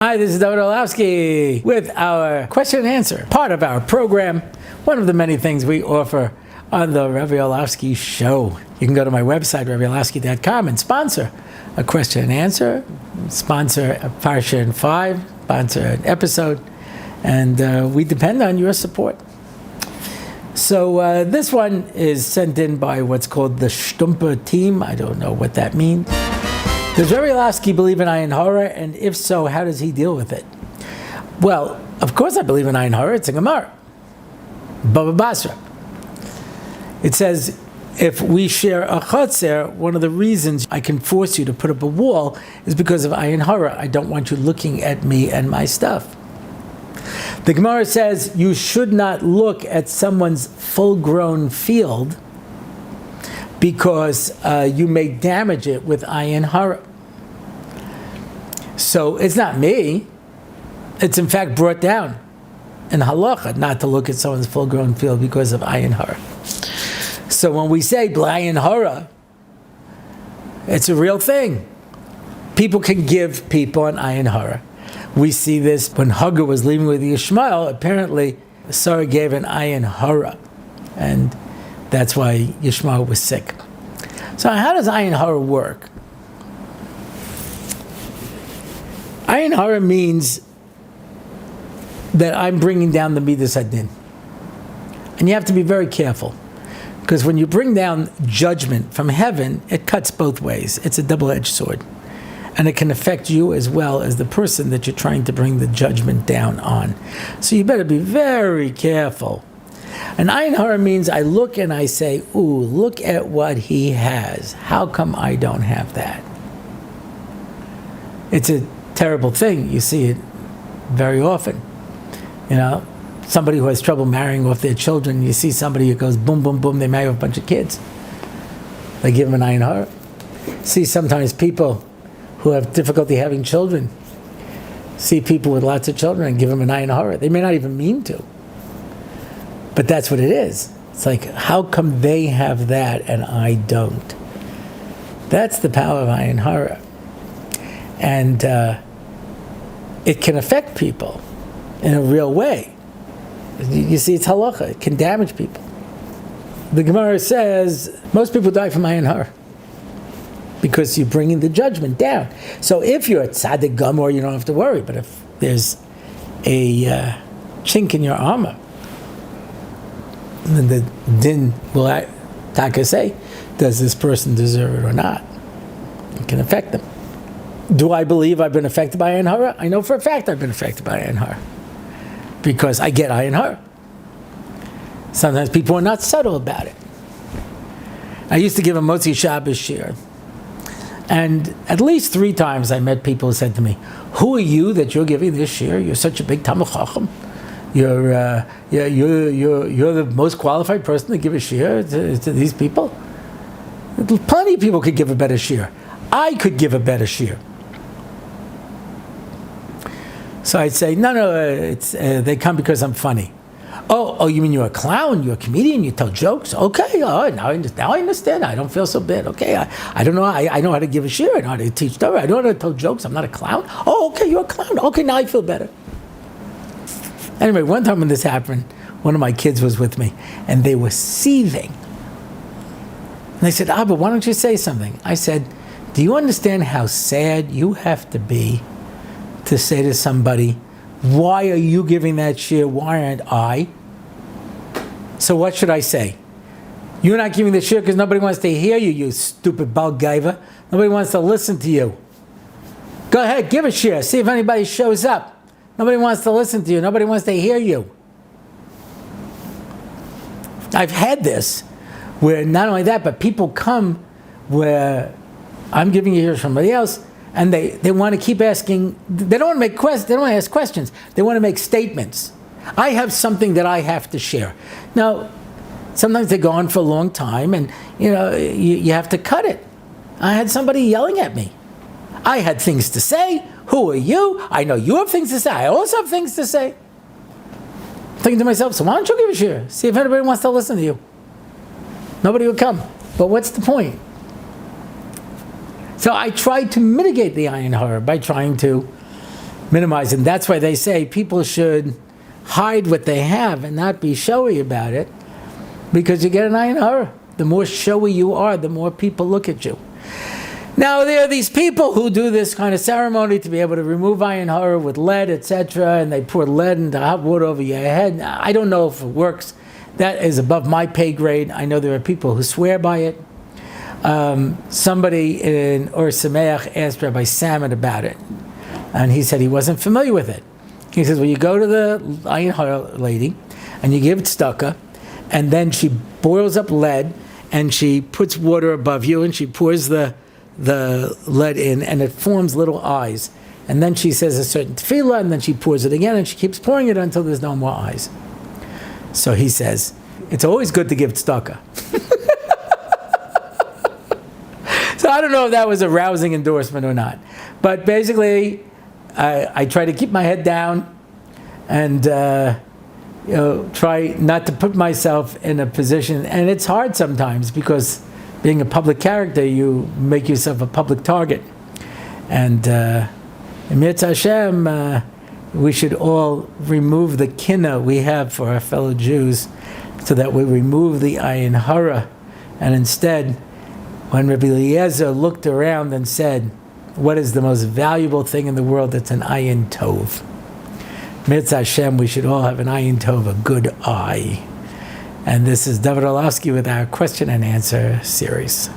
Hi, this is Rabbi Orlofsky with our question and answer, part of our program, one of the many things we offer on the Rabbi Orlofsky show. You can go to my website, RabbiOrlofsky.com, and sponsor a question and answer, sponsor a Parsha in 5, sponsor an episode, and we depend on your support. So this one is sent in by what's called the Stumper team. I don't know what that means. Does Rabbi Orlofsky believe in Ayin Hora, and if so, how does he deal with it? Well, of course I believe in Ayin Hora. It's a Gemara. Baba Basra. It says, if we share a chotzer, one of the reasons I can force you to put up a wall is because of Ayin Hora. I don't want you looking at me and my stuff. The Gemara says you should not look at someone's full-grown field because you may damage it with Ayin Hora. So it's not me. It's in fact brought down in halacha not to look at someone's full-grown field because of Ayin Hora. So when we say Ayin Hora, it's a real thing. People can give people an Ayin Hora. We see this when Hagar was leaving with Ishmael. Apparently, Sarah gave an Ayin Hora, and that's why Ishmael was sick. So how does Ayin Hora work? Ayin Hora means that I'm bringing down the Midas Hadin. And you have to be very careful, because when you bring down judgment from heaven, it cuts both ways. It's a double-edged sword. And it can affect you as well as the person that you're trying to bring the judgment down on. So you better be very careful. And Ayin Hora means I look and I say, ooh, look at what he has. How come I don't have that? It's a terrible thing. You see it very often. You know, somebody who has trouble marrying off their children, you see somebody who goes boom, boom, boom, they marry off a bunch of kids. They give them an Ayin Hora. See sometimes people who have difficulty having children, see people with lots of children and give them an Ayin Hora. They may not even mean to. But that's what it is. It's like, how come they have that and I don't? That's the power of Ayin Hora. And it can affect people in a real way. You see, it's halacha. It can damage people. The Gemara says, most people die from Ayin Hora because you're bringing the judgment down. So if you're a tzaddik gamor, you don't have to worry. But if there's a chink in your armor, then the din will taka say, does this person deserve it or not? It can affect them. Do I believe I've been affected by Ayin Hora? I know for a fact I've been affected by Ayin Hora because I get Ayin Hora. Sometimes people are not subtle about it. I used to give a Motzi Shabbos shir, and at least 3 times I met people who said to me, who are you that you're giving this shir? You're such a big Talmid Chacham. You're the most qualified person to give a shir to these people. Plenty of people could give a better shir. I could give a better shir. So I'd say, no, they come because I'm funny. Oh, you mean you're a clown? You're a comedian? You tell jokes? Okay, now I understand. I don't feel so bad. Okay, I don't know. I know how to give a shir. I know how to teach Torah. I know how to tell jokes. I'm not a clown. Oh, okay, you're a clown. Okay, now I feel better. Anyway, one time when this happened, one of my kids was with me, and they were seething. And they said, Abba, why don't you say something? I said, do you understand how sad you have to be to say to somebody, why are you giving that shir? Why aren't I? So what should I say? You're not giving the shir because nobody wants to hear you, you stupid balgaiva. Nobody wants to listen to you. Go ahead, give a shir. See if anybody shows up. Nobody wants to listen to you. Nobody wants to hear you. I've had this where not only that, but people come where I'm giving you here to somebody else, and they want to keep asking. They don't want to make questions. They don't want to ask questions. They want to make statements. I have something that I have to share. Now, sometimes they go on for a long time, and you have to cut it. I had somebody yelling at me. I had things to say. Who are you? I know you have things to say. I also have things to say. I'm thinking to myself, so why don't you give a shir? See if anybody wants to listen to you. Nobody will come. But what's the point? So I tried to mitigate the Ayin Hora by trying to minimize. And that's why they say people should hide what they have and not be showy about it, because you get an ayin hara. The more showy you are, the more people look at you. Now, there are these people who do this kind of ceremony to be able to remove ayin hara with lead, etc., and they pour lead into hot water over your head. Now, I don't know if it works. That is above my pay grade. I know there are people who swear by it. Somebody in Or Sameach asked Rabbi Salmon about it, and he said he wasn't familiar with it. He says, well, you go to the ayin hara lady, and you give tzedakah, and then she boils up lead, and she puts water above you, and she pours the lead in, and it forms little eyes. And then she says a certain tefillah, and then she pours it again, and she keeps pouring it until there's no more eyes. So he says, it's always good to give tzedakah. So I don't know if that was a rousing endorsement or not. But basically, I try to keep my head down and try not to put myself in a position. And it's hard sometimes because being a public character, you make yourself a public target. And in Mitzvah Hashem, we should all remove the kinna we have for our fellow Jews, so that we remove the ayin hara. And instead, when Rabbi Eliezer looked around and said, what is the most valuable thing in the world? It's an ayin tov. Mitzvah Hashem, we should all have an ayin tov, a good eye. And this is David Orlofsky with our question and answer series.